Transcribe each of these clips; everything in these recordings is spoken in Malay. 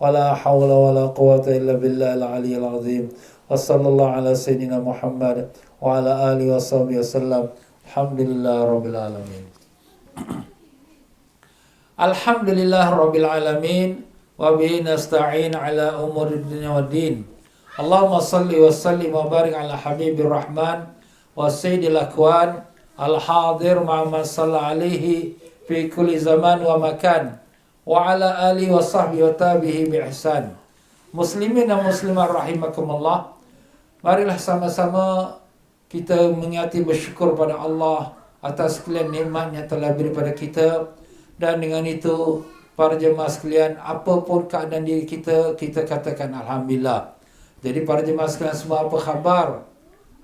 ولا حول ولا قوة إلا بالله العلي العظيم وصلى الله على سيدنا محمد وعلى آله وصحبه وسلم الحمد لله رب العالمين الحمد لله رب العالمين وبه نستعين على أمور الدنيا والدين اللهم صل وسلم وبارك على حبيب الرحمن وسيد الأكوان الحاضر مع من صلى عليه في كل زمان ومكان وعلى آله وصحبه وتابعه بإحسان muslimin dan muslimat rahimakumullah. Marilah sama-sama kita mengingati bersyukur pada Allah atas sekalian nikmat yang telah beri pada kita. Dan dengan itu, para jemaah sekalian, apapun keadaan diri kita, kita katakan Alhamdulillah. Jadi para jemaah sekalian semua, apa khabar?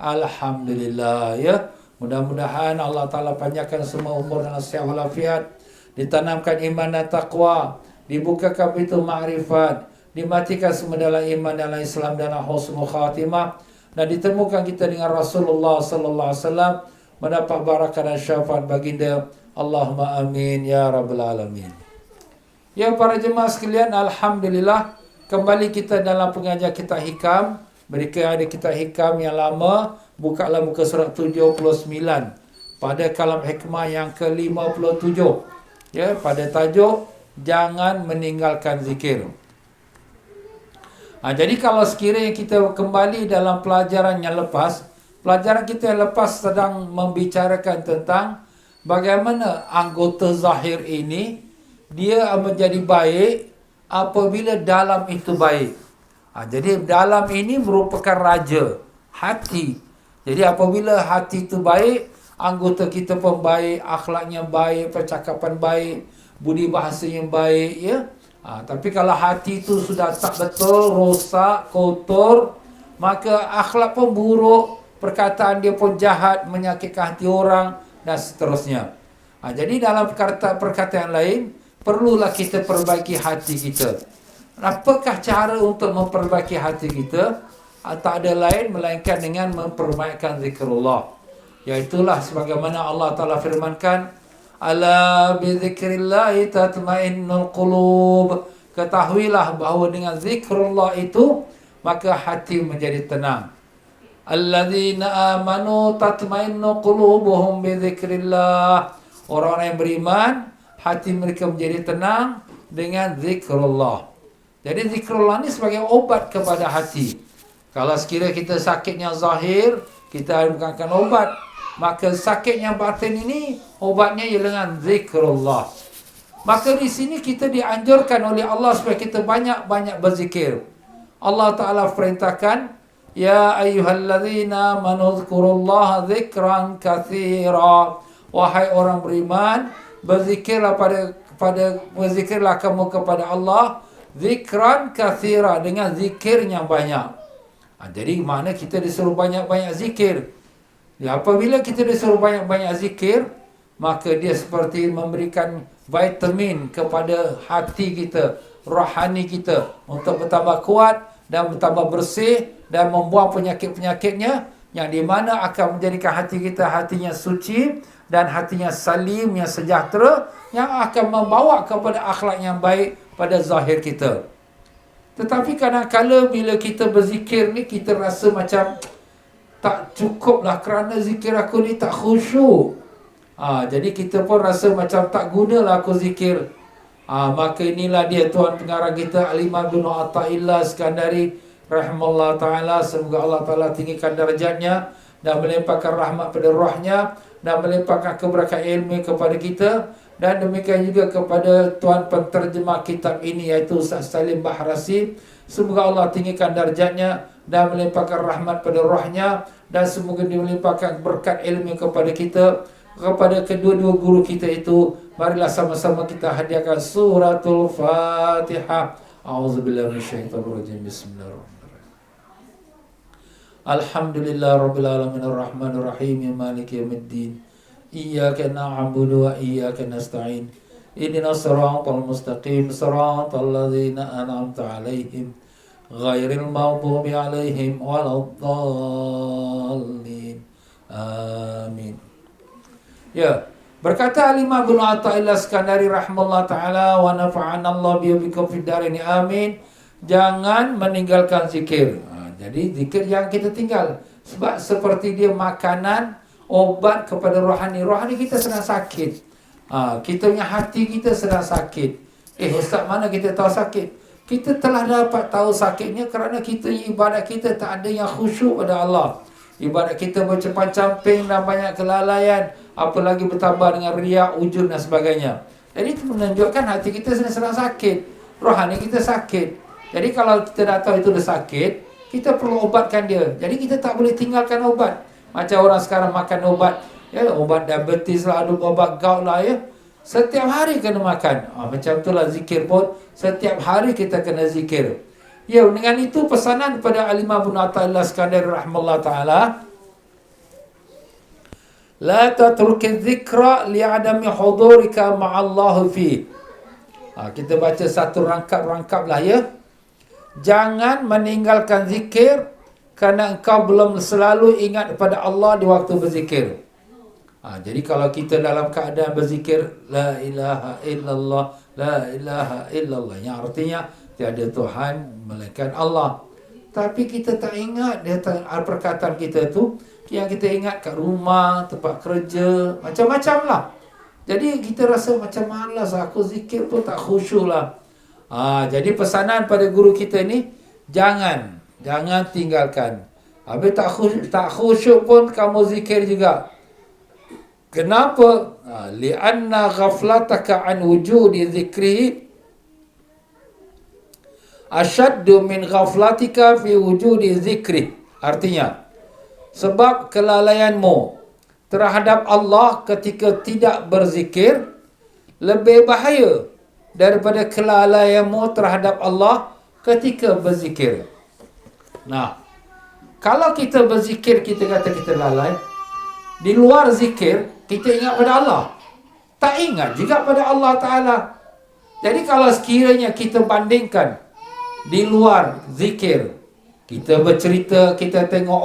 Alhamdulillah, ya. Mudah-mudahan Allah Ta'ala panjangkan semua umur dan sihat walafiat, ditanamkan iman dan taqwa, dibukakan pintu ma'rifat, dimatikan semua dalam iman dalam Islam dan husnul khatimah, dan ditemukan kita dengan Rasulullah sallallahu alaihi wasallam, mendapat barakah dan syafaat baginda. Allahumma amin ya rabbal alamin. Ya para jemaah sekalian, alhamdulillah kembali kita dalam pengajian kitab hikam. Mereka ada kitab hikam yang lama, bukalah muka surat 79 pada kalam hikmah yang ke-57, ya, pada tajuk jangan meninggalkan zikir. Jadi kalau sekiranya kita kembali dalam pelajaran yang lepas, pelajaran kita yang lepas sedang membicarakan tentang bagaimana anggota zahir ini dia menjadi baik apabila dalam itu baik. Jadi dalam ini merupakan raja, hati. Jadi apabila hati itu baik, anggota kita pun baik, akhlaknya baik, percakapan baik, budi bahasanya baik, ya. Tapi kalau hati itu sudah tak betul, rosak, kotor, maka akhlak pun buruk, perkataan dia pun jahat, menyakitkan hati orang, dan seterusnya. Jadi dalam perkataan lain, perlulah kita perbaiki hati kita. Apakah cara untuk memperbaiki hati kita? Tak ada lain melainkan dengan memperbaikkan zikrullah. Iaitulah sebagaimana Allah Ta'ala firmankan, ala bizikrillahi tatmainnul qulub. Ketahuilah bahawa dengan zikrullah itu maka hati menjadi tenang. Alladzina amanu tatmainnu qulubuhum bizikrillah. Orang-orang yang beriman, hati mereka menjadi tenang dengan zikrullah. Jadi zikrullah ini sebagai obat kepada hati. Kalau sekiranya kita sakitnya zahir, kita gunakan obat, maka sakitnya batin ini obatnya ialah dengan zikrullah. Maka di sini kita dianjurkan oleh Allah supaya kita banyak-banyak berzikir. Allah Ta'ala perintahkan, ya ayyuhalladzina manuzkurullaha zikran katsira. Wahai orang beriman, berzikirlah berzikirlah kamu kepada Allah zikran katsira, dengan zikir yang banyak. Jadi makna kita disuruh banyak-banyak zikir. Apabila kita disuruh banyak-banyak zikir, maka dia seperti memberikan vitamin kepada hati kita, rohani kita, untuk bertambah kuat dan bertambah bersih dan membuang penyakit-penyakitnya, yang di mana akan menjadikan hati kita hatinya suci dan hatinya salim, yang sejahtera, yang akan membawa kepada akhlak yang baik pada zahir kita. Tetapi kadang-kadang bila kita berzikir ni, kita rasa macam tak cukup lah kerana zikir aku ni tak khusyuk. Jadi kita pun rasa macam tak gunalah aku zikir. Maka inilah dia Tuan pengarang kita Al-Imam bin Athaillah Iskandari rahimahullah ta'ala. Semoga Allah Ta'ala tinggikan darjatnya dan melimpahkan rahmat pada rohnya dan melimpahkan keberkatan ilmu kepada kita. Dan demikian juga kepada Tuan penterjemah kitab ini, iaitu Ustaz Salim Bahrasi. Semoga Allah tinggikan darjatnya dan melimpahkan rahmat pada rohnya, dan semoga dilimpahkan berkat ilmu kepada kita, kepada kedua-dua guru kita itu. Marilah sama-sama kita hadiahkan suratul Fatihah. A'udzubillahi minasyaitonirrajim. Bismillahirrahmanirrahim. Alhamdulillah rabbil alamin arrahmanir rahim maliki yaumiddin. Iyyaka na'budu wa iyyaka nasta'in. Ihdinas siratal mustaqim, siratal ladzina an'amta 'alaihim ghairil maghdubi 'alaihim waladdallin. Amin. Ya, berkata Al-Imam bin Athaillah Iskandari rahimahullah ta'ala, wa nafa'ana Allah bikum fid darin, amin. jangan meninggalkan zikir. Jadi zikir jangan kita tinggal. Sebab seperti dia makanan, obat kepada rohani. Rohani kita sedang sakit. Kita punya hati kita sedang sakit. Ustaz, mana kita tahu sakit? Kita telah dapat tahu sakitnya kerana kita ibadat kita tak ada yang khusyuk pada Allah. Ibadat kita bercampan-camping dan banyak kelalaian, apalagi bertambah dengan riak, ujub dan sebagainya. Jadi itu menunjukkan hati kita sedang sakit. Rohani kita sakit. Jadi kalau kita dah tahu itu dah sakit, kita perlu obatkan dia. Jadi kita tak boleh tinggalkan obat. Macam orang sekarang makan obat, ya, obat diabetes lah, ada obat gout lah, ya. Setiap hari kena makan. Macam itulah zikir pun. Setiap hari kita kena zikir. Ya, dengan itu pesanan kepada Al-Imam Ibn Athaillah Iskandari rahimahullah ta'ala. La tatruki dzikra li'adami hudurika ma'allahu fi. Kita baca satu rangkap-rangkap lah, ya. Jangan meninggalkan zikir kerana engkau belum selalu ingat kepada Allah di waktu berzikir. Jadi kalau kita dalam keadaan berzikir la ilaha illallah, la ilaha illallah, yang artinya tiada Tuhan melainkan Allah, tapi kita tak ingat dia perkataan kita tu, yang kita ingat kat rumah, tempat kerja, macam-macam lah. Jadi kita rasa macam malas, aku zikir pun tak khusyuk lah. Jadi pesanan pada guru kita ni, jangan tinggalkan. Habis tak khusyuk pun kamu zikir juga. Kenapa? Li'anna ghaflataka an wujudi dzikri asyaddu min ghaflatika fi wujudi dzikri. Artinya, sebab kelalaianmu terhadap Allah ketika tidak berzikir lebih bahaya daripada kelalaianmu terhadap Allah ketika berzikir. Nah, kalau kita berzikir, kita kata kita lalai. Di luar zikir, kita ingat pada Allah. Tak ingat juga pada Allah Ta'ala. Jadi kalau sekiranya kita bandingkan di luar zikir, kita bercerita, kita tengok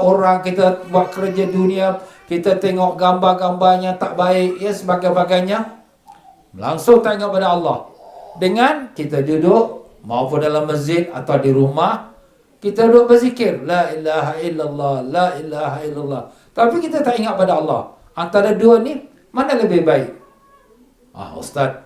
orang, kita buat kerja dunia, kita tengok gambar-gambarnya tak baik, ya, sebagainya, langsung tak ingat pada Allah. Dengan kita duduk, maupun dalam masjid atau di rumah, kita duduk berzikir, la ilaha illallah, la ilaha illallah, tapi kita tak ingat pada Allah. Antara dua ni, mana lebih baik? Ustaz,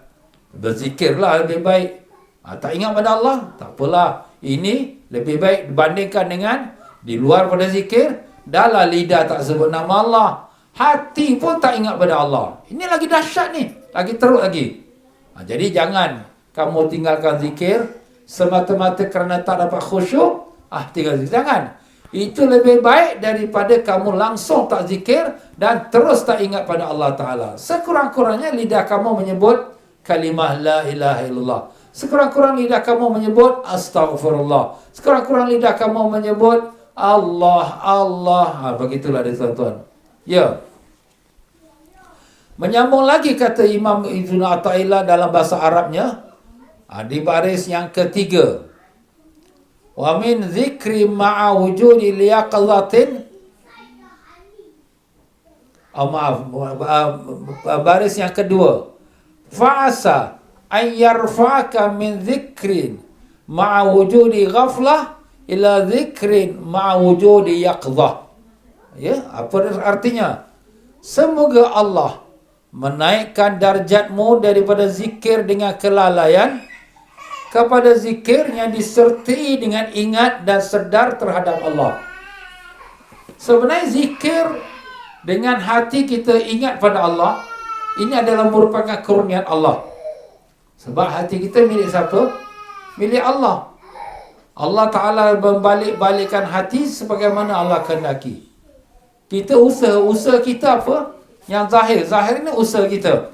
berzikirlah lebih baik. Tak ingat pada Allah? Tak apalah. Ini lebih baik dibandingkan dengan di luar pada zikir, dalam lidah tak sebut nama Allah, hati pun tak ingat pada Allah. Ini lagi dahsyat ni, lagi teruk lagi. Jadi jangan kamu tinggalkan zikir semata-mata kerana tak dapat khusyuk. Tinggal zikir. Jangan. Itu lebih baik daripada kamu langsung tak zikir dan terus tak ingat pada Allah Ta'ala. Sekurang-kurangnya lidah kamu menyebut kalimah la ilaha illallah. Sekurang-kurang lidah kamu menyebut astaghfirullah. Sekurang-kurang lidah kamu menyebut Allah, Allah. Begitulah dia, tuan-tuan. Ya. Menyambung lagi kata Imam Ibn Athaillah dalam bahasa Arabnya, di baris yang ketiga. Wa min zikri ma'a wujudi liyaqadhatin. Baris yang kedua. Fa'asa an yarfa'aka min zikrin ma'a wujudi ghaflah ila zikrin ma'a wujudi yaqdhah. Ya, apa artinya? Semoga Allah menaikkan darjatmu daripada zikir dengan kelalaian kepada zikir yang disertai dengan ingat dan sedar terhadap Allah. Sebenarnya zikir dengan hati kita ingat pada Allah, ini adalah merupakan kurniaan Allah. Sebab hati kita milik siapa? Milik Allah. Allah Ta'ala membalik-balikkan hati sebagaimana Allah kehendaki. Kita usaha kita apa? Yang zahir. Zahir ini usaha kita.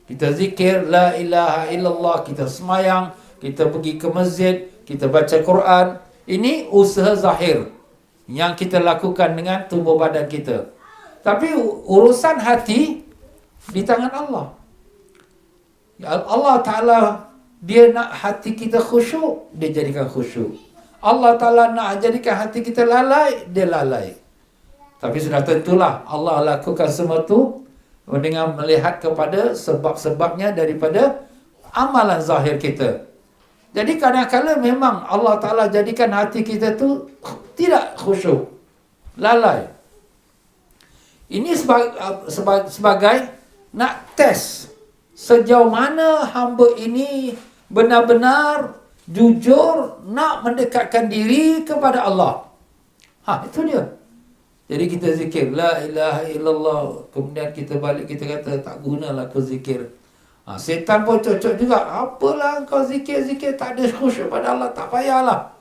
Kita zikir, la ilaha illallah, kita semayang, kita pergi ke masjid, kita baca Quran. Ini usaha zahir yang kita lakukan dengan tubuh badan kita. Tapi urusan hati di tangan Allah. Allah Ta'ala, dia nak hati kita khusyuk, dia jadikan khusyuk. Allah Ta'ala nak jadikan hati kita lalai, dia lalai. Tapi sudah tentulah Allah lakukan semua itu dengan melihat kepada sebab-sebabnya daripada amalan zahir kita. Jadi kadang-kadang memang Allah Ta'ala jadikan hati kita tu tidak khusyuk, lalai. Ini sebagai nak test sejauh mana hamba ini benar-benar jujur nak mendekatkan diri kepada Allah. Itu dia. Jadi kita zikir la ilaha illallah, kemudian kita balik kita kata tak gunalah aku zikir. Setan pun cocok juga. Apalah kau zikir-zikir tak ada khusyuk pada Allah, tak payahlah.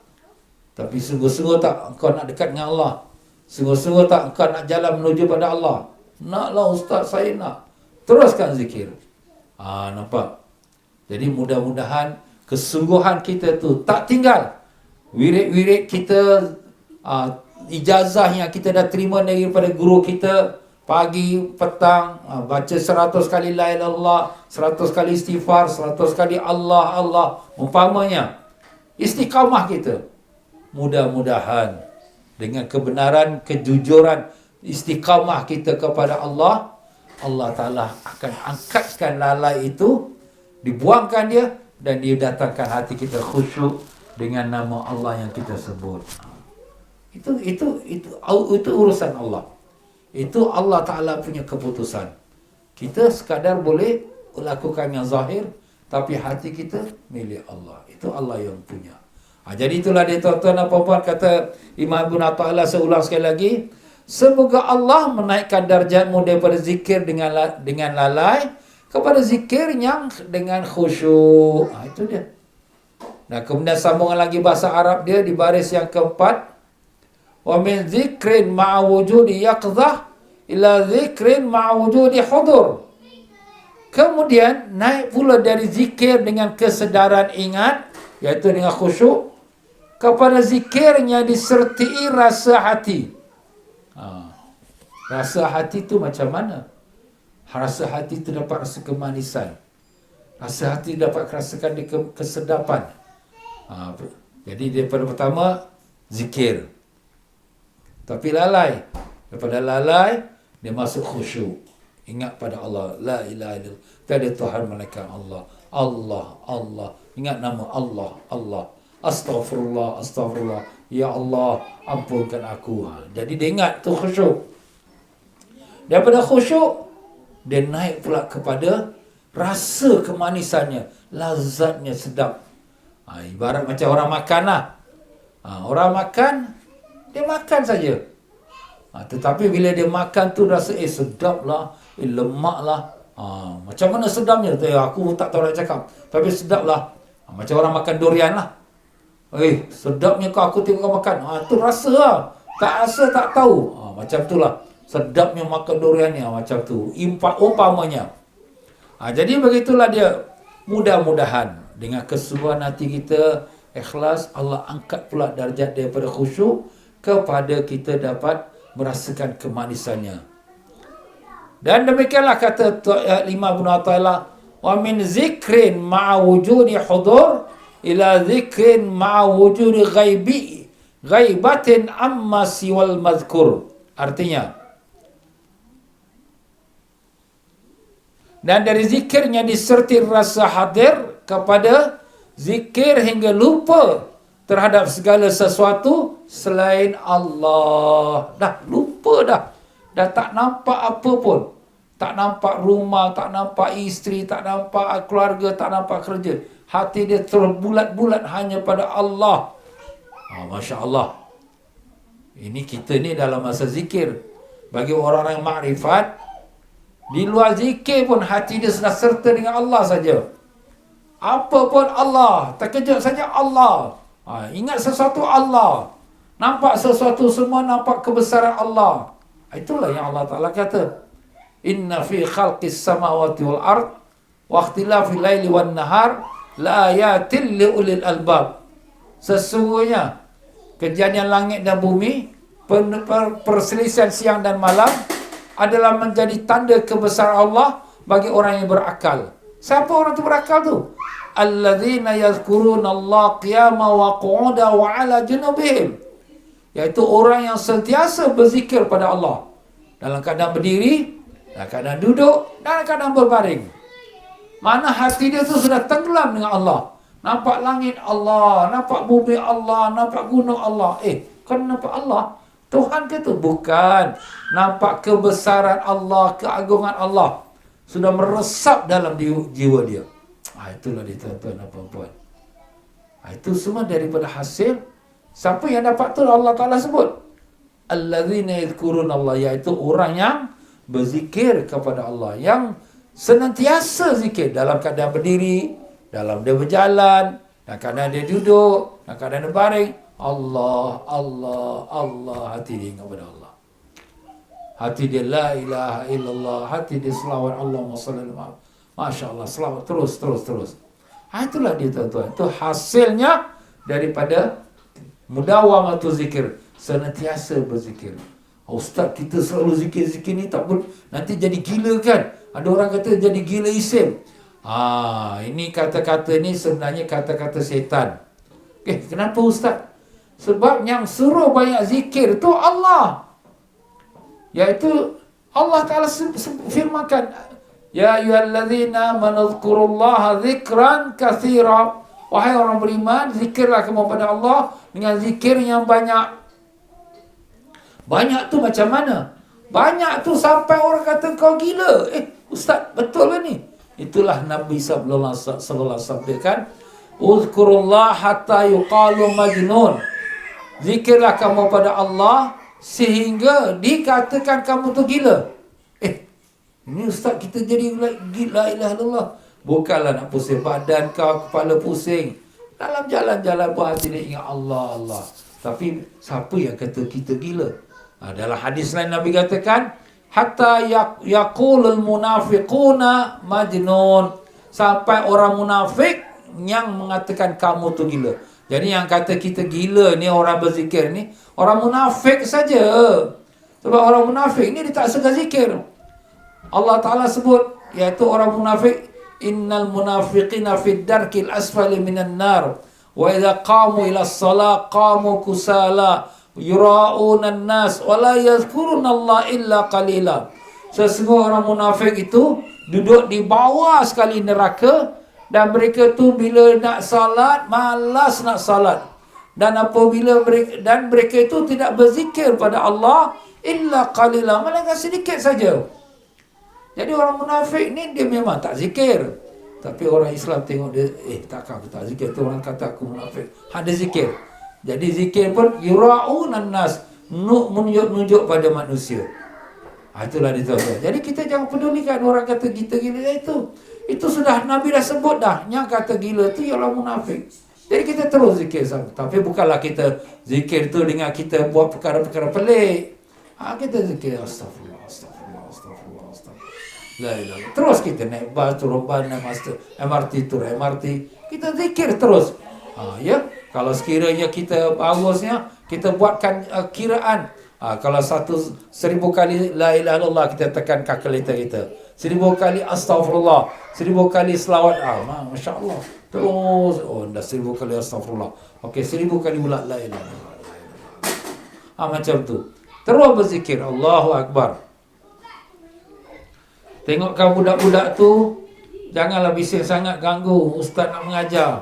Tapi sungguh-sungguh tak engkau nak dekat dengan Allah? Sungguh-sungguh tak engkau nak jalan menuju pada Allah? Naklah ustaz, saya nak. Teruskan zikir. Nampak? Jadi mudah-mudahan kesungguhan kita tu tak tinggal. Wirid-wirid kita, ijazah yang kita dah terima daripada guru kita, pagi, petang, baca 100 kali la ilaha illallah, 100 kali istighfar, 100 kali Allah, Allah. Umpamanya, istiqamah kita. Mudah-mudahan dengan kebenaran, kejujuran, istiqamah kita kepada Allah, Allah Ta'ala akan angkatkan lalai itu, dibuangkan dia, dan dia datangkan hati kita khusyuk dengan nama Allah yang kita sebut. Itu urusan Allah. Itu Allah Ta'ala punya keputusan. Kita sekadar boleh lakukan yang zahir, tapi hati kita milik Allah. Itu Allah yang punya. Jadi itulah dia tuan-tuan dan puan-puan, kata Imam Ibn Ata'illah, saya ulang sekali lagi, semoga Allah menaikkan darjatmu daripada zikir dengan lalai kepada zikir yang dengan khusyuk. Itu dia. Nah, kemudian sambungan lagi bahasa Arab dia di baris yang keempat. Wa min zikrin ma'a wujudi yaqzah ila zikrin ma'a wujudi hudur. Kemudian naik pula dari zikir dengan kesedaran ingat, iaitu dengan khusyuk, kepada zikirnya disertai rasa hati. Rasa hati tu macam mana? Rasa hati tu dapat rasa kemanisan. Rasa hati dapat rasakan kesedapan. Jadi daripada pertama zikir, tapi lalai. Daripada lalai dia masuk khusyuk, ingat pada Allah, la ilaha illallah, tiada Tuhan melainkan Allah, Allah, Allah, ingat nama Allah, Allah, astaghfirullah, astaghfirullah, ya Allah ampunkan aku. Jadi dia ingat tu khusyuk. Daripada khusyuk dia naik pula kepada rasa kemanisannya, lazatnya sedap. Ibarat macam orang makan lah. Orang makan, dia makan saja. Tetapi bila dia makan tu rasa sedap lah, lemak lah. Macam mana sedapnya? Aku tak tahu nak cakap. Tapi sedap lah. Macam orang makan durian lah. Sedapnya aku tengok kau makan. Tu rasa lah. Tak rasa tak tahu. Macam tu lah. Sedapnya makan durian ni. Macam tu. Umpamanya. Jadi begitulah dia. Mudah-mudahan dengan kesungguhan hati kita ikhlas, Allah angkat pula darjat daripada khusyuk kepada kita dapat merasakan kemanisannya. Dan demikianlah kata Imam Ibn Ata'illah, wa min zikrin ma'a wujudi hudur ila zikrin ma'a wujudi ghaibatin amma siwal mazkur. Artinya, dan dari zikirnya disertai rasa hadir kepada zikir hingga lupa terhadap segala sesuatu selain Allah. Dah lupa dah. Dah tak nampak apa pun. Tak nampak rumah, tak nampak isteri, tak nampak keluarga, tak nampak kerja. Hati dia terbulat-bulat hanya pada Allah. Masya Allah. Ini kita ni dalam masa zikir. Bagi orang yang makrifat, di luar zikir pun hati dia sudah serta dengan Allah saja. Apa pun Allah, terkejut saja Allah. Ingat sesuatu Allah. Nampak sesuatu semua, nampak kebesaran Allah. Itulah yang Allah Ta'ala kata. Inna fi khalqis samawati wal ard wa ikhtilafil laili wan nahar la ayatil li ulil albab. Sesungguhnya kejadian langit dan bumi, perselisihan siang dan malam adalah menjadi tanda kebesaran Allah bagi orang yang berakal. Siapa orang tu berakal tu? Alladzina yazkuruna Allah qiyaman wa qu'udan wa 'ala junubihim. Iaitu orang yang sentiasa berzikir pada Allah dalam keadaan berdiri, dalam keadaan duduk, dalam keadaan berbaring. Mana hati dia tu sudah tenggelam dengan Allah. Nampak langit Allah, nampak bumi Allah, nampak gunung Allah. Kan nampak Allah? Tuhan ke tu? Bukan. Nampak kebesaran Allah, keagungan Allah. Sudah meresap dalam jiwa dia. Itulah dia tuan-tuan dan puan-puan. Itu semua daripada hasil. Siapa yang dapat tu Allah Ta'ala sebut? Allazina yadhkuruna Allah, iaitu orang yang berzikir kepada Allah, yang senantiasa zikir dalam keadaan berdiri, dalam dia berjalan, dalam keadaan dia duduk, dalam keadaan dia baring. Allah, Allah, Allah. Hati dia ingat kepada Allah. Hati dia la ilaha illallah. Hati dia selawat Allahumma salli ala Masya Allah, selawat terus. Itulah dia tuan-tuan. Itu hasilnya daripada mudawamatu zikir, senantiasa berzikir. Ustaz, kita selalu zikir-zikir ni tak boleh, nanti jadi gila kan? Ada orang kata jadi gila isim. Ini kata-kata ni sebenarnya kata-kata setan. Kenapa Ustaz? Sebab yang suruh banyak zikir tu Allah. Iaitu Allah Ta'ala firmankan, ya ayyuhallazina manadhkurullaha zikran katsira. Wahai orang beriman, zikirlah kamu pada Allah dengan zikir yang banyak. Banyak tu macam mana? Banyak tu sampai orang kata kau gila. Ustaz, betul ke ni? Itulah Nabi sallallahu alaihi wasallam kan, uzkurullah hatta yuqalu majnun. Zikirlah kamu pada Allah sehingga dikatakan kamu tu gila. Ini Ustaz, kita jadi gila, la ilaha illallah. Bukanlah nak pusing badan kau, kepala pusing. Dalam jalan-jalan berhati dia ingat Allah, Allah. Tapi siapa yang kata kita gila? Dalam hadis lain Nabi katakan, hatta yaqulul munafiquna majnun. Sampai orang munafik yang mengatakan kamu tu gila. Jadi yang kata kita gila ni, orang berzikir ni, orang munafik saja. Sebab orang munafik ni dia tak suka zikir. Allah Ta'ala sebut, iaitu orang munafik, innal munafiqina fid darkil asfali minan nar wa idza qamu ila shalah qamu kusala yura'una an-nas wa la yadhkuruna Allah illa qalila. Sesungguhnya orang munafik itu duduk di bawah sekali neraka, dan mereka tu bila nak salat malas nak salat, dan apabila mereka itu tidak berzikir pada Allah illa qalila, melainkan sedikit saja. Jadi orang munafik ni dia memang tak zikir. Tapi orang Islam tengok dia, takkan aku tak zikir. Tu orang kata aku munafik. Ada zikir. Jadi zikir pun yura'unan nas, menunjuk pada manusia. Itulah dia tahu. Jadi kita jangan pedulikan orang kata kita gila itu. Itu sudah Nabi dah sebut dah. Yang kata gila tu ialah munafik. Jadi kita terus zikir sama. Tapi bukanlah kita zikir tu dengan kita buat perkara-perkara pelik. Kita zikir astagfirullah, astagfirullah, astagfirullah, astagfirullah. La ilaha. Terus kita naik bas, turun bas, naik MRT, turun MRT. Kita zikir terus. Ya. Kalau sekiranya kita bagusnya, kita buatkan kiraan. Kalau 1000 kali la ilaha illallah, kita tekan kalkulator kita. 1000 kali astagfirullah, 1000 kali selawat. Masya Allah. Terus, dah 1000 kali astagfirullah. Okey, 1000 kali pula la ilaha illallah. Macam tu. Terus berzikir, Allahu Akbar. Tengokkan budak-budak tu, janganlah bising sangat, ganggu ustaz nak mengajar.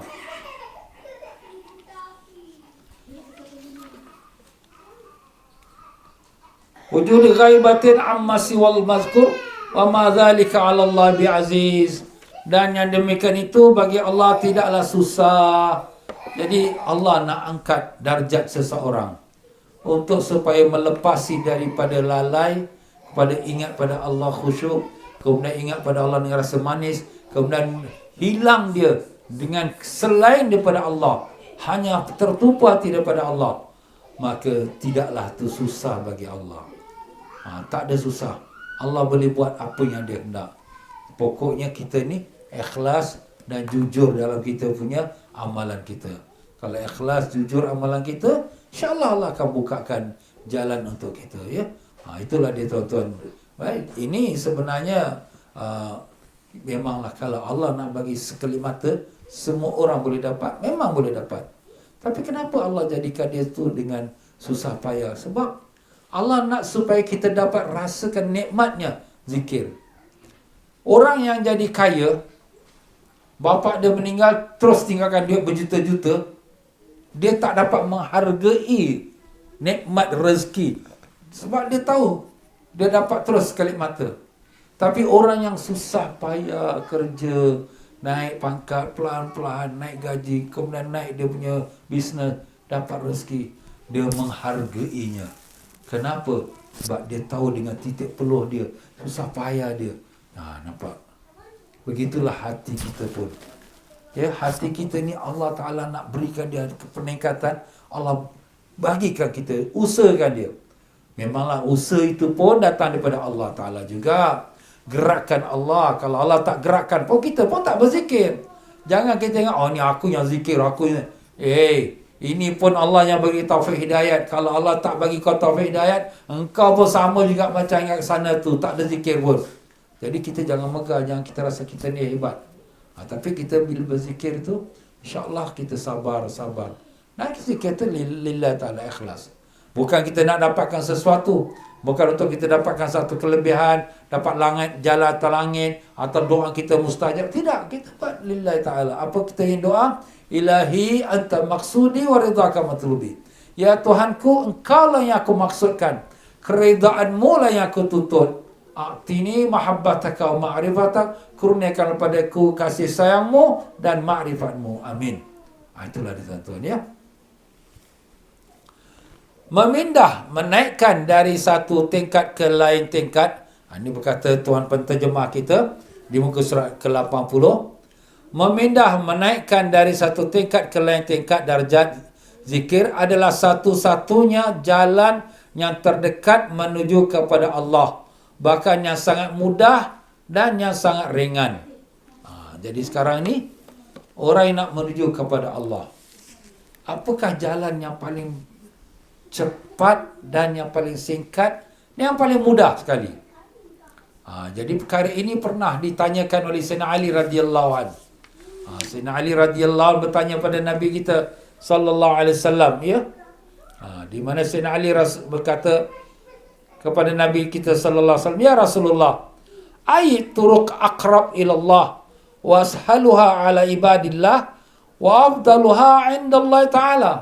Wujud ghaibatin amma siwal mazkur wa ma dzalika 'ala Allah bi'aziz. Dan yang demikian itu bagi Allah tidaklah susah. Jadi Allah nak angkat darjat seseorang untuk supaya melepasi daripada lalai kepada ingat pada Allah, khusyuk, kemudian ingat pada Allah dengan rasa manis, kemudian hilang dia dengan selain daripada Allah, hanya tertumpu hati daripada Allah, maka tidaklah itu susah bagi Allah. Tak ada susah. Allah boleh buat apa yang dia hendak. Pokoknya kita ni ikhlas dan jujur dalam kita punya amalan kita. Kalau ikhlas, jujur amalan kita, insya-Allah Allah akan bukakan jalan untuk kita, ya. Itulah dia tuan-tuan. Baik, ini sebenarnya memanglah kalau Allah nak bagi sekali mata, semua orang boleh dapat, memang boleh dapat. Tapi kenapa Allah jadikan dia tu dengan susah payah? Sebab Allah nak supaya kita dapat rasakan nikmatnya zikir. Orang yang jadi kaya, Bapa dia meninggal, terus tinggalkan duit berjuta-juta. Dia tak dapat menghargai nikmat rezeki. Sebab dia tahu dia dapat terus sekali mata. Tapi orang yang susah payah kerja, naik pangkat pelan-pelan, naik gaji, kemudian naik dia punya bisnes, dapat rezeki, dia menghargainya. Kenapa? Sebab dia tahu dengan titik peluh dia, susah payah dia. Nampak? Begitulah hati kita pun. Ya, hati kita ni Allah Ta'ala nak berikan dia peningkatan. Allah bagikan kita, usahakan dia. Memanglah usaha itu pun datang daripada Allah Ta'ala juga. Gerakkan Allah. Kalau Allah tak gerakkan pun, kita pun tak berzikir. Jangan kita tengok, ni aku yang zikir, aku yang... ini pun Allah yang bagi taufik hidayat. Kalau Allah tak bagi kau taufik hidayat, engkau pun sama juga macam yang sana tu, tak ada zikir pun. Jadi kita jangan megah, jangan kita rasa kita ni hebat. Tapi kita bila berzikir tu, insya-Allah kita sabar. Dan zikir tu lillah ta'ala ikhlas. Bukan kita nak dapatkan sesuatu, bukan untuk kita dapatkan satu kelebihan, dapat langit, jalan atas langit, atau doa kita mustajab. Tidak, kita buat lillahi ta'ala. Apa kita yang doa? Ilahi anta maksudi wa ridhaka matlubi. Ya Tuhanku, engkau lah yang aku maksudkan, keredaanmu lah yang aku tuntut. A'tini mahabbataka wa ma'rifatak, kurniakan kepadaku kasih sayangmu dan ma'rifatmu. Amin. Itulah dia tuan-tuan ya. Memindah, menaikkan dari satu tingkat ke lain tingkat. Ini berkata tuan penterjemah kita di muka surat ke-80. Memindah, menaikkan dari satu tingkat ke lain tingkat darjat zikir adalah satu-satunya jalan yang terdekat menuju kepada Allah. Bahkan yang sangat mudah dan yang sangat ringan. Jadi sekarang ni, orang yang nak menuju kepada Allah, apakah jalan yang paling cepat dan yang paling singkat, yang paling mudah sekali? Jadi perkara ini pernah ditanyakan oleh Sayyidina Ali radhiyallahu anhu. Sayyidina Ali radhiyallahu anhu bertanya pada Nabi kita sallallahu alaihi wasallam, ya. Di mana Sayyidina Ali berkata kepada Nabi kita sallallahu alaihi wasallam, ya Rasulullah, ayy turuq aqrab ila Allah wa ashaluha ala ibadillah wa afdaluha indallah ta'ala.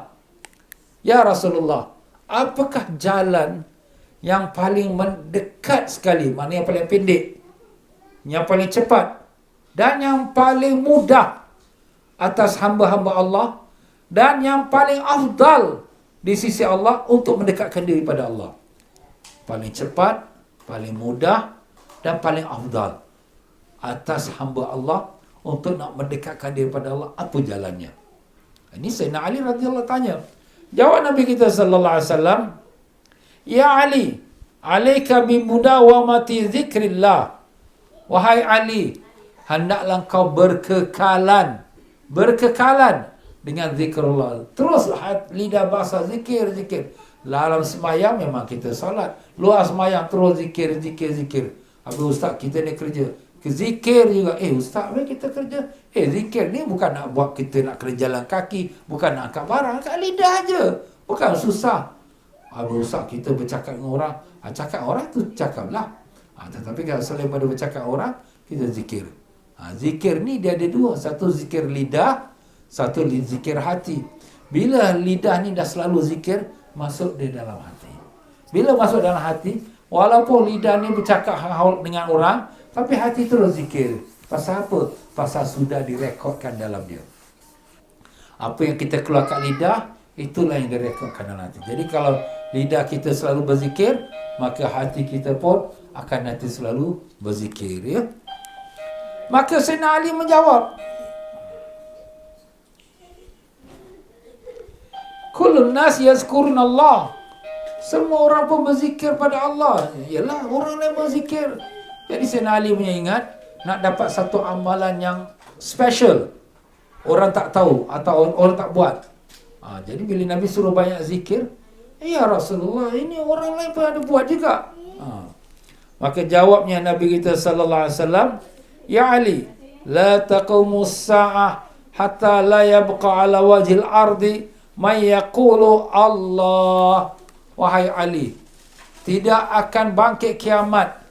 Ya Rasulullah, apakah jalan yang paling mendekat sekali, maknanya yang paling pendek, yang paling cepat, dan yang paling mudah atas hamba-hamba Allah, dan yang paling afdal di sisi Allah untuk mendekatkan diri pada Allah? Paling cepat, paling mudah, dan paling afdal atas hamba Allah untuk nak mendekatkan diri pada Allah, apa jalannya? Ini Sayyidina Ali radhiyallahu tanya. Jawab Nabi kita sallallahu alaihi wasallam, ya Ali, alaika bi mudawamati zikrillah. Wahai Ali, hendaklah kau berkekalan dengan zikrullah. Terus lidah basah zikir. Dalam semayang memang kita salat, luar semayang terus zikir. Habis ustaz kita ni kerja, zikir juga. Ustaz, kita kerja. Zikir ni bukan nak buat kita nak kena jalan kaki, bukan nak angkat barang, angkat lidah aja. Bukan susah. Habis ustaz kita bercakap dengan orang, cakap orang tu cakaplah. Tetapi kalau selain pada bercakap orang, kita zikir. Zikir ni dia ada dua. Satu zikir lidah, satu zikir hati. Bila lidah ni dah selalu zikir, masuk di dalam hati. Bila masuk dalam hati, walaupun lidah ni bercakap dengan orang, tapi hati terus zikir. Pasal apa? Pasal sudah direkodkan dalam dia. Apa yang kita keluar kat lidah, itulah yang direkodkan dalam hati. Jadi kalau lidah kita selalu berzikir, maka hati kita pun akan nanti selalu berzikir, ya. Maka Sayyidina Ali menjawab, kullun nas yazkurun Allah. Semua orang pun berzikir pada Allah. Yalah, orang lain berzikir. Jadi Sayyidina Ali punya ingat, nak dapat satu amalan yang special, orang tak tahu atau orang tak buat. Jadi bila Nabi suruh banyak zikir, ya Rasulullah, ini orang lain pun ada buat juga. Maka jawabnya Nabi kita sallallahu alaihi wasallam, ya Ali, la taqumus sa'ah hatta la yabqa ala wajhil ardi man yaqulu Allah. Wahai Ali, tidak akan bangkit kiamat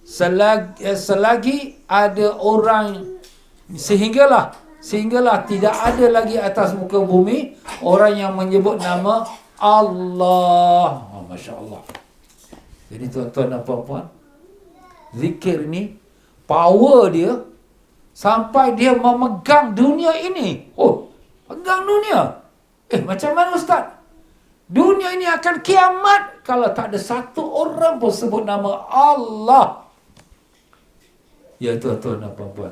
selagi ada orang Sehinggalah tidak ada lagi atas muka bumi orang yang menyebut nama Allah. Masya Allah. Jadi tuan-tuan dan puan-puan, zikir ni power dia sampai dia memegang dunia ini. Oh, pegang dunia. Macam mana Ustaz? Dunia ini akan kiamat kalau tak ada satu orang pun sebut nama Allah. Ya tuan-tuan dan puan-puan,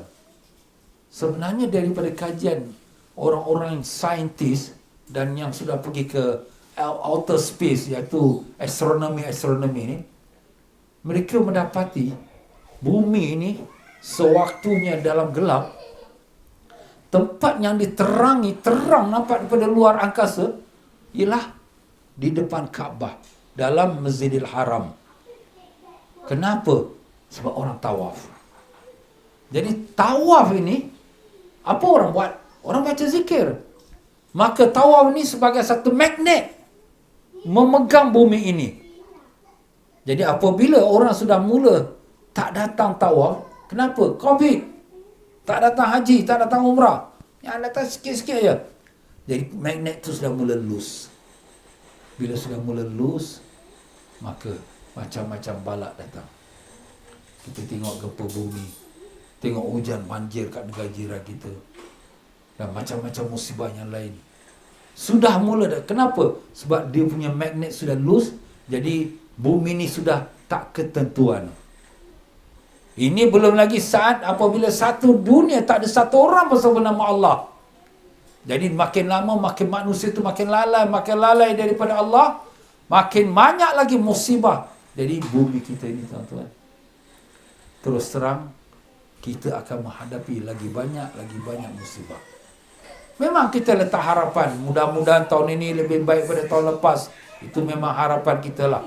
sebenarnya daripada kajian orang-orang saintis dan yang sudah pergi ke outer space, iaitu astronomi ni, mereka mendapati bumi ini sewaktunya dalam gelap, tempat yang diterangi terang nampak daripada luar angkasa ialah di depan Kaabah, dalam Masjidil Haram. Kenapa? Sebab orang tawaf. Jadi tawaf ini, apa orang buat? Orang baca zikir. Maka tawaf ini sebagai satu magnet memegang bumi ini. Jadi apabila orang sudah mula tak datang tawaf, kenapa? Covid. Tak datang haji, tak datang umrah. Yang datang sikit-sikit je. Jadi magnet tu sudah mula loose. Bila sudah mula loose, maka macam-macam balak datang. Kita tengok gempa bumi, tengok hujan banjir kat negara jiran kita, dan macam-macam musibah yang lain. Sudah mula dah. Kenapa? Sebab dia punya magnet sudah loose. Jadi bumi ni sudah tak ketentuan. Ini belum lagi saat apabila satu dunia tak ada satu orang pun sebut nama Allah. Jadi makin lama makin manusia tu makin lalai daripada Allah, makin banyak lagi musibah. Jadi bumi kita ini tuan-tuan, terus terang kita akan menghadapi lagi banyak musibah. Memang kita letak harapan, mudah-mudahan tahun ini lebih baik pada tahun lepas. Itu memang harapan kita lah.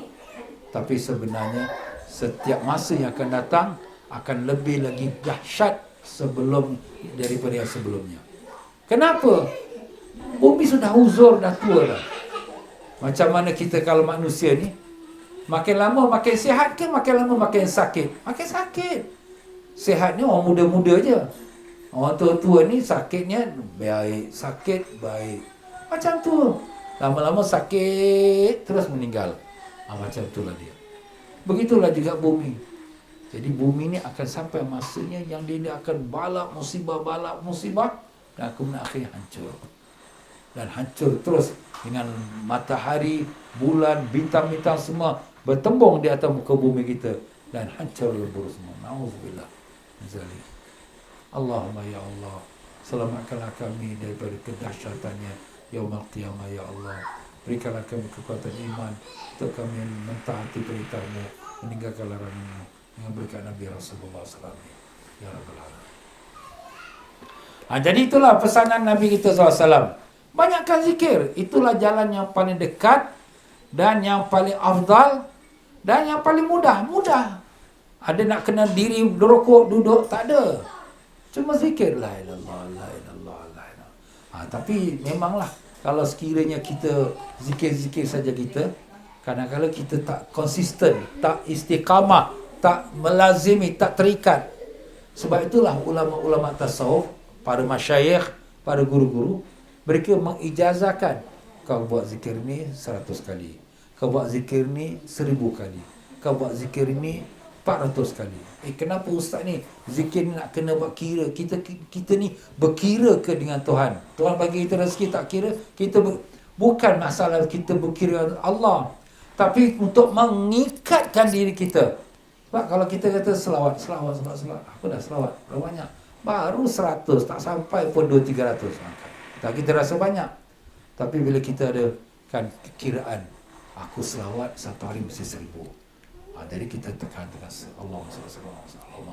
Tapi sebenarnya setiap masa yang akan datang akan lebih lagi dahsyat sebelum daripada yang sebelumnya. Kenapa? Bumi sudah uzur, dah tua dah. Macam mana kita kalau manusia ni, makin lama makin sihat ke, makin lama makin sakit? Makin sakit. Sihat ni orang muda-muda je. Orang tua-tua ni sakitnya baik, sakit baik. Macam tu. Lama-lama sakit terus meninggal. Macam itulah dia. Begitulah juga bumi. Jadi bumi ni akan sampai masanya yang dia akan balak musibah dan kemudian akhirnya hancur. Dan hancur terus dengan matahari, bulan, bintang-bintang semua bertembung di atas muka bumi kita dan hancur lebur semua. Nauzubillah. Zalik. Allahumma ya Allah, selamatkanlah kami daripada kedahsyatannya yaumul qiyamah ya Allah. Berikanlah kami kekuatan iman untuk kami mentaati perintah-Mu, meninggalkan larangan-Mu dengan berkat Nabi Rasulullah SAW. Ya Rabbal Alamin. Jadi itulah pesanan Nabi kita SAW. Banyakkan zikir. Itulah jalan yang paling dekat dan yang paling afdal dan yang paling mudah. Ada nak kena diri rokok duduk, tak ada. Cuma zikir la ilallah, la ilallah, la ilallah. Tapi memanglah kalau sekiranya kita zikir-zikir saja kita, kadang-kadang kita tak konsisten, tak istiqamah, tak melazimi, tak terikat. Sebab itulah ulama-ulama tasawuf, para masyayikh, para guru-guru, mereka mengijazahkan, kau buat zikir ni 100 kali, kau buat zikir ni 1000 kali, kau buat zikir ni 400 kali. Kenapa ustaz ni zikir ni nak kena buat kira? Kita ni berkira ke dengan Tuhan? Tuhan bagi kita rezeki tak kira? Bukan masalah kita berkira Allah, tapi untuk mengikatkan diri kita. Sebab kalau kita kata selawat, aku dah selawat berapa banyak? Baru 100, tak sampai pun 200-300. Tak kita rasa banyak. Tapi bila kita ada kan kiraan, aku selawat satu hari mesti 1000. Jadi kita tekan Allah SWT.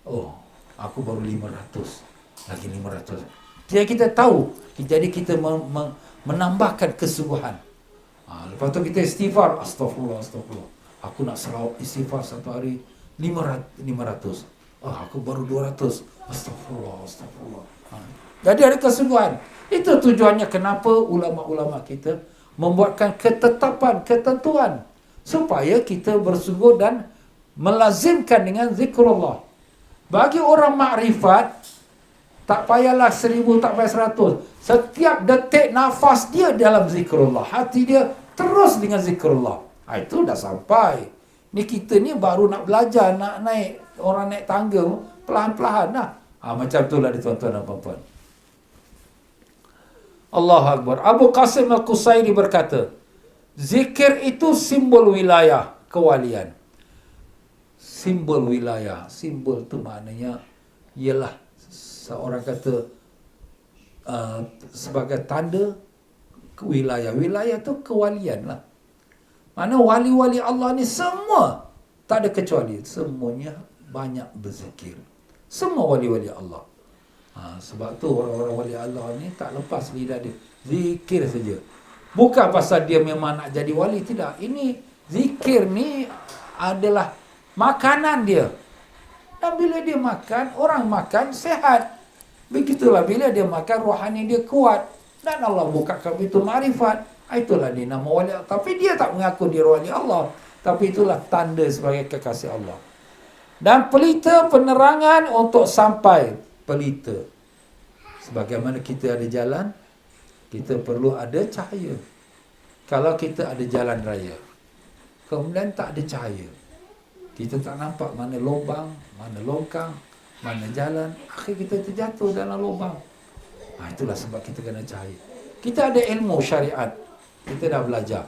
Oh, aku baru 500, lagi 500. Jadi kita tahu. Jadi kita menambahkan kesungguhan. Lepas tu kita istighfar, astagfirullah. Aku nak selawat istighfar satu hari 500. Aku baru 200. Astagfirullah. Jadi ada kesungguhan. Itu tujuannya kenapa ulama-ulama kita membuatkan ketetapan, ketentuan supaya kita bersungguh dan melazimkan dengan zikrullah. Bagi orang makrifat, Tak payahlah 1000, tak payah 100. Setiap detik nafas dia dalam zikrullah. Hati dia terus dengan zikrullah. Itu dah sampai. Ni kita ni baru nak belajar, nak naik, orang naik tangga, perlahan-perlahan lah. Macam itulah dia tuan-tuan dan puan-puan. Allahu Akbar. Abu Qasim Al-Qusairi berkata, zikir itu simbol wilayah, kewalian. Simbol wilayah. Simbol tu maknanya ialah seorang kata sebagai tanda wilayah. Wilayah tu kewalian lah. Mana wali-wali Allah ni semua tak ada kecuali, semuanya banyak berzikir. Semua wali-wali Allah. Sebab tu orang-orang wali Allah ni tak lepas lidah dia, zikir saja. Bukan pasal dia memang nak jadi wali, tidak. Ini zikir ni adalah makanan dia. Dan bila dia makan, orang makan sehat. Begitulah bila dia makan, rohani dia kuat. Dan Allah bukakan pintu marifat. Itulah dia nama wali Allah. Tapi dia tak mengaku dia wali Allah. Tapi itulah tanda sebagai kekasih Allah. Dan pelita penerangan untuk sampai. Pelita. Sebagaimana kita ada jalan, kita perlu ada cahaya. Kalau kita ada jalan raya, kemudian tak ada cahaya, kita tak nampak mana lubang, mana longkang, mana jalan. Akhir kita terjatuh dalam lubang. Itulah sebab kita kena cahaya. Kita ada ilmu syariat, kita dah belajar,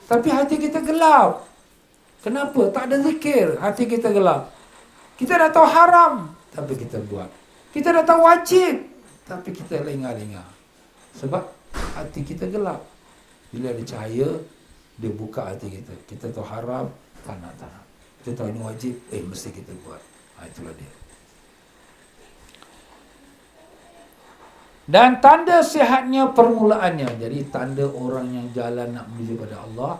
tapi hati kita gelap. Kenapa? Tak ada zikir, hati kita gelap. Kita dah tahu haram, tapi kita buat. Kita dah tahu wajib, tapi kita lengah-lengah. Sebab hati kita gelap. Bila ada cahaya, dia buka hati kita. Kita tahu haram, tak nak. Kita tahu ini wajib, mesti kita buat. Itulah dia. Dan tanda sihatnya permulaannya. Jadi tanda orang yang jalan nak menuju pada Allah,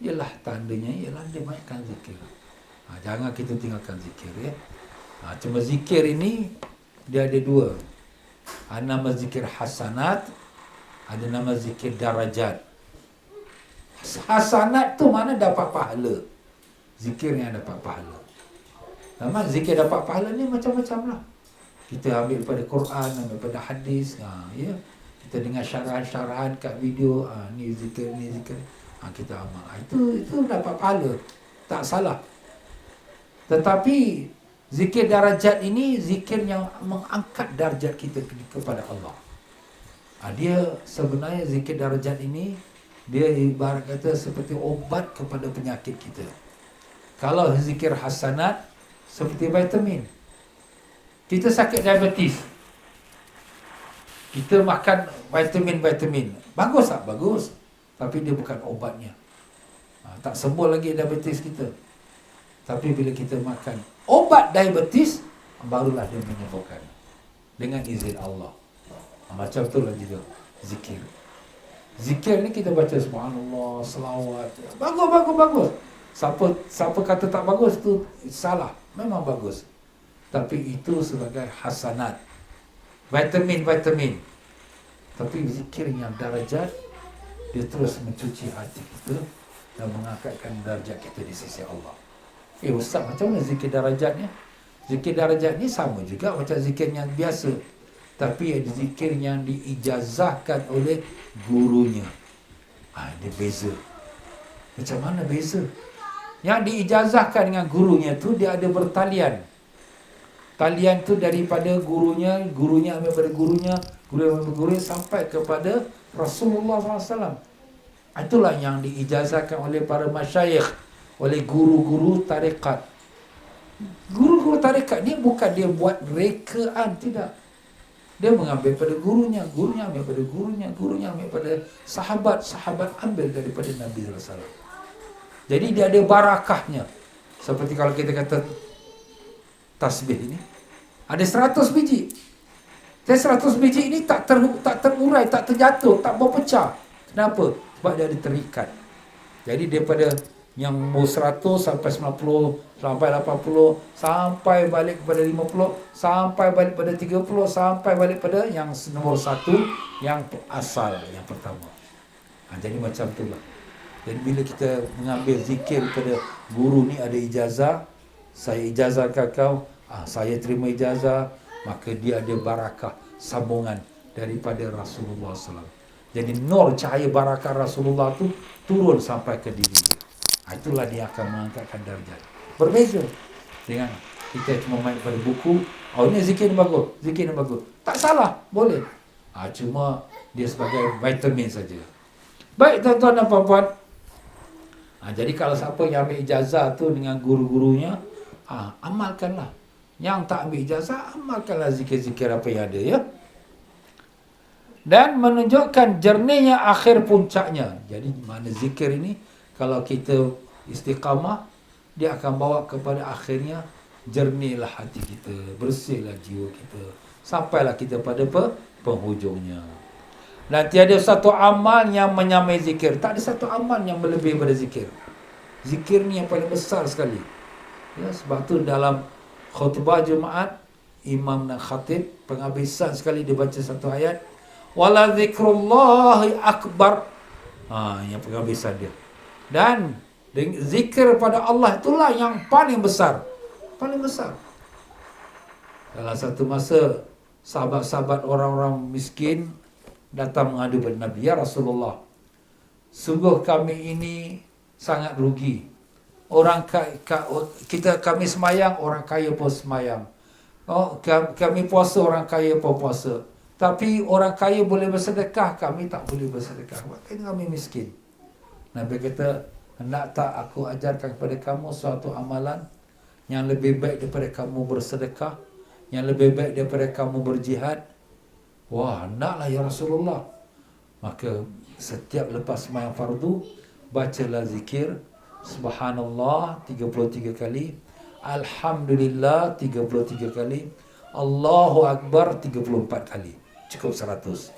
ialah tandanya, ialah dia banyakkan zikir. Jangan kita tinggalkan zikir, ya. Cuma zikir ini, dia ada dua. Ada nama zikir hasanat, ada nama zikir darajat. Hasanat tu mana dapat pahala. Zikir yang dapat pahala. Memang zikir dapat pahala ni macam-macam lah. Kita ambil daripada Quran, ambil daripada hadis, ya. Kita dengar syarahan-syarahan kat video, ni zikir. Kita amal. Itu dapat pahala. Tak salah. Tetapi zikir darajat ini zikir yang mengangkat darjat kita kepada Allah. Dia sebenarnya zikir darajat ini, dia ibarat kata seperti obat kepada penyakit kita. Kalau zikir hasanat, seperti vitamin. Kita sakit diabetes, kita makan vitamin. Bagus tak? Bagus. Tapi dia bukan obatnya. Tak sembuh lagi diabetes kita. Tapi bila kita makan obat diabetes, barulah dia menyembuhkan. Dengan izin Allah. Macam itulah juga zikir. Zikir ni kita baca subhanallah, selawat. Bagus. Siapa kata tak bagus tu salah. Memang bagus. Tapi itu sebagai hasanat. Vitamin. Tapi zikir yang darajat, dia terus mencuci hati kita dan mengangkatkan darjat kita di sisi Allah. Ustaz, macam mana zikir darajatnya? Zikir darajat ni sama juga macam zikir yang biasa, tapi ada zikir yang diijazahkan oleh gurunya. Dia beza. Macam mana beza? Yang diijazahkan dengan gurunya tu, dia ada bertalian. Talian tu daripada gurunya ambil pada gurunya, gurunya sampai kepada Rasulullah SAW. Itulah yang diijazahkan oleh para masyayikh, oleh guru-guru tarekat. Guru-guru tarekat ni bukan dia buat rekaan, tidak. Dia mengambil pada gurunya ambil pada gurunya ambil pada sahabat ambil daripada Nabi SAW. Jadi dia ada barakahnya. Seperti kalau kita kata tasbih ini ada 100 biji. Dan 100 biji ini tak terurai, tak terjatuh, tak berpecah. Kenapa? Sebab dia ada terikat. Jadi daripada yang umur 100 sampai 90, sampai 80, sampai balik kepada 50, sampai balik pada 30, sampai balik pada yang nombor 1, yang asal, yang pertama. Jadi macam itulah. Jadi bila kita mengambil zikir pada guru ni ada ijazah, saya ijazahkan kau, saya terima ijazah, maka dia ada barakah sambungan daripada Rasulullah SAW. Jadi nur cahaya barakah Rasulullah tu turun sampai ke diri dia. Itulah dia akan mengangkatkan darjat. Berbeza dengan kita cuma main pada buku, oh ini zikir ni bagus, zikir ni bagus. Tak salah, boleh. Cuma dia sebagai vitamin saja. Baik tuan-tuan dan puan-puan. Jadi kalau siapa yang ambil ijazah tu dengan guru-gurunya, amalkanlah. Yang tak ambil ijazah, amalkanlah zikir-zikir apa yang ada, ya. Dan menunjukkan jernihnya akhir puncaknya. Jadi mana zikir ini, kalau kita istiqamah, dia akan bawa kepada akhirnya jernihlah hati kita, bersihlah jiwa kita, sampailah kita pada penghujungnya. Dan tiada satu amal yang menyamai zikir. Tak ada satu amal yang melebihi daripada zikir. Zikir ni yang paling besar sekali. Ya, sebab tu dalam khutbah Jumaat, imam dan khatib penghabisan sekali dia baca satu ayat, wala zikrullahi akbar. Yang penghabisan dia. Dan zikir pada Allah itulah yang paling besar. Paling besar. Dalam satu masa, sahabat-sahabat orang-orang miskin datang mengadu kepada Nabi, ya Rasulullah, sungguh kami ini sangat rugi. Kami semayang, orang kaya pun semayang. Kami puasa, orang kaya pun puasa. Tapi orang kaya boleh bersedekah, kami tak boleh bersedekah. Maknanya kami miskin. Nabi kata, hendak tak aku ajarkan kepada kamu suatu amalan yang lebih baik daripada kamu bersedekah, yang lebih baik daripada kamu berjihad? Wah, naklah ya Rasulullah. Maka setiap lepas sembahyang fardu, bacalah zikir Subhanallah 33 kali, Alhamdulillah 33 kali, Allahu Akbar 34 kali. Cukup 100.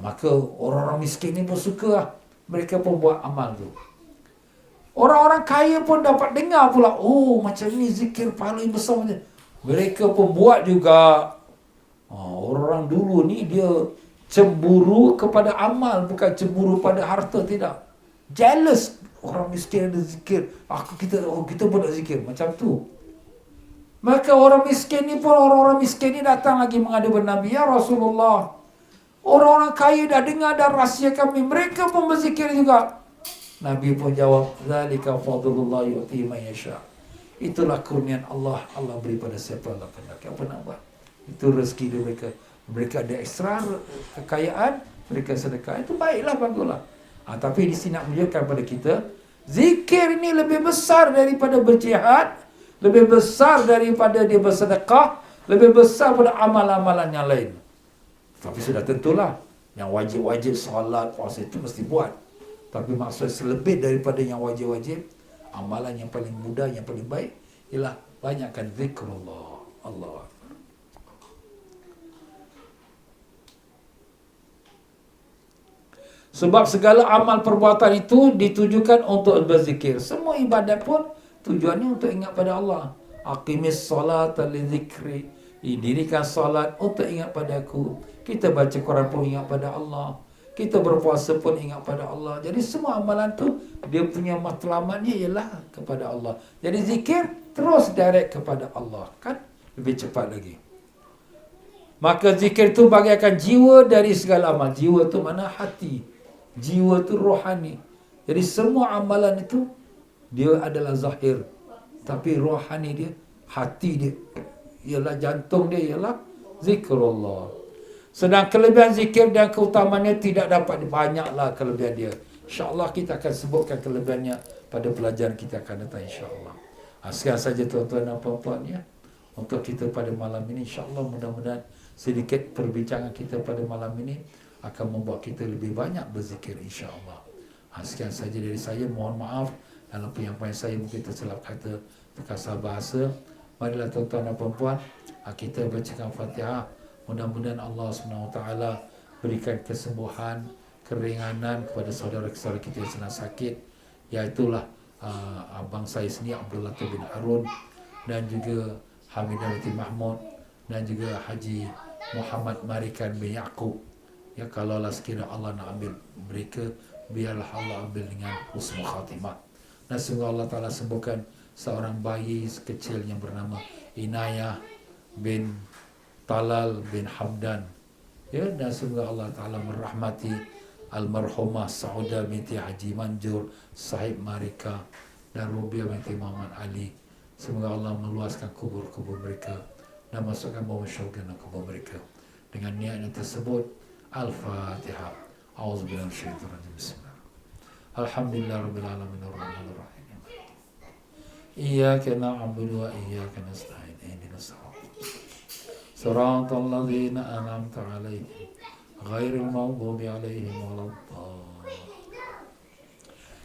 Maka orang-orang miskin ni pun suka lah. Mereka pun buat amal tu. Orang-orang kaya pun dapat dengar pula, oh macam ni zikir paling besar macam. Mereka pun buat juga. Orang dulu ni dia cemburu kepada amal, bukan cemburu pada harta, tidak. Jealous orang miskin ada zikir, kita pun nak zikir macam tu. Maka orang miskin ni pun, orang-orang miskin ni datang lagi mengadu kepada Nabi, ya Rasulullah, orang-orang kaya dah dengar dah rahsia kami, mereka pun berzikir juga. Nabi pun jawab, zalika fadlullah yu'ti man yasha. Itulah kurnian Allah, Allah beri pada siapa Allah kehendaki. Apa nak buat? Itu rezeki dia mereka. Mereka ada ekstra kekayaan, mereka sedekah. Itu baiklah, baguslah. Tapi di sini nak menunjukkan pada kita, zikir ini lebih besar daripada berjihad, lebih besar daripada dia bersedekah, lebih besar pada amalan-amalan yang lain. Tapi sudah tentulah, yang wajib-wajib solat, puasa itu mesti buat. Tapi maksud selebih daripada yang wajib-wajib, amalan yang paling mudah, yang paling baik ialah banyakkan zikrullah. Allah. Sebab segala amal perbuatan itu ditujukan untuk berzikir. Semua ibadat pun tujuannya untuk ingat pada Allah. Aqimis salata li zikri. Dirikan salat untuk ingat pada aku. Kita baca Quran pun ingat pada Allah. Kita berpuasa pun ingat pada Allah. Jadi semua amalan tu dia punya matlamatnya ialah kepada Allah. Jadi zikir terus direct kepada Allah, kan? Lebih cepat lagi. Maka zikir tu bagaikan jiwa dari segala amal. Jiwa tu mana? Hati. Jiwa tu rohani. Jadi semua amalan itu dia adalah zahir, tapi rohani dia, hati dia, ialah jantung dia, ialah zikrullah. Sedang kelebihan zikir dan keutamaannya tidak dapat, banyaklah kelebihan dia. InsyaAllah kita akan sebutkan kelebihannya pada pelajaran kita akan datang, insyaAllah. Sekian saja tuan-tuan dan puan-puan, ya, untuk kita pada malam ini. InsyaAllah mudah-mudahan sedikit perbincangan kita pada malam ini akan membuat kita lebih banyak berzikir, insyaAllah. Sekian saja dari saya. Mohon maaf dalam penyampaian saya mungkin tersilap kata, terkasar bahasa. Marilah tuan-tuan dan puan-puan, kita bacakan Fatihah. Mudah-mudahan Allah SWT berikan kesembuhan, keringanan kepada saudara-saudara kita yang sedang sakit. Iaitulah abang saya sendiri, Abdul Latif bin Harun, dan juga Hamidah binti Mahmud, dan juga Haji Muhammad Marikan bin Yaakob. Ya, kalaulah sekiranya Allah nak ambil mereka, biarlah Allah ambil dengan husnul khatimah. Dan semoga Allah Ta'ala sembuhkan seorang bayi kecil yang bernama Inayah, bin Talal bin Hamdan, ya, dan semoga Allah Ta'ala merahmati almarhumah Saudah binti Haji Manjur Sahib Marika dan Rubiah binti Muhammad Ali. Semoga Allah meluaskan kubur-kubur mereka dan masukkan bawah syurga dan kubur mereka. Dengan niat yang tersebut, Al-Fatihah. A'udzubillahi minasyaitonir rajim. Bismillah. Alhamdulillahirabbil alamin arrahmanir rahim. Iyyaka na'budu wa iyyaka nasta'in. Ihdinas siratal ladzina an'amta 'alaihim ghairil maghdubi 'alaihim waladdallin.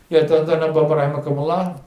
Ya tuan-tuan dan puan-puan rahimakumullah,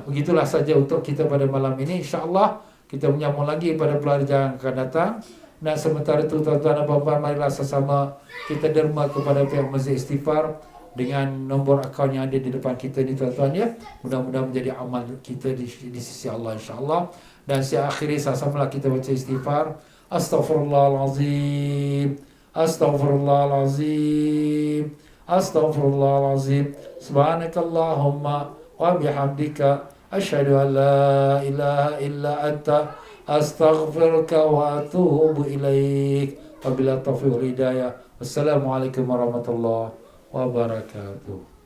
begitulah saja untuk kita pada malam ini. InsyaAllah kita menyambung lagi pada pelajaran yang akan datang. Dan sementara itu tuan-tuan dan puan-puan, marilah sesama kita derma kepada pihak Masjid Istighfar dengan nombor akaun yang ada di depan kita ni tuan-tuan, ya. Mudah-mudahan menjadi amal kita di sisi Allah insya-Allah. Dan akhiri sama-samalah kita baca istighfar. Astaghfirullahalazim. Astaghfirullahalazim. Astaghfirullahalazim. Subhanakallahumma wa bihamdika asyhadu an la ilaha illa anta astaghfiruka wa atubu ilaik. Wabillahi taufiq wal hidayah. Wassalamualaikum warahmatullahi wabarakatuh.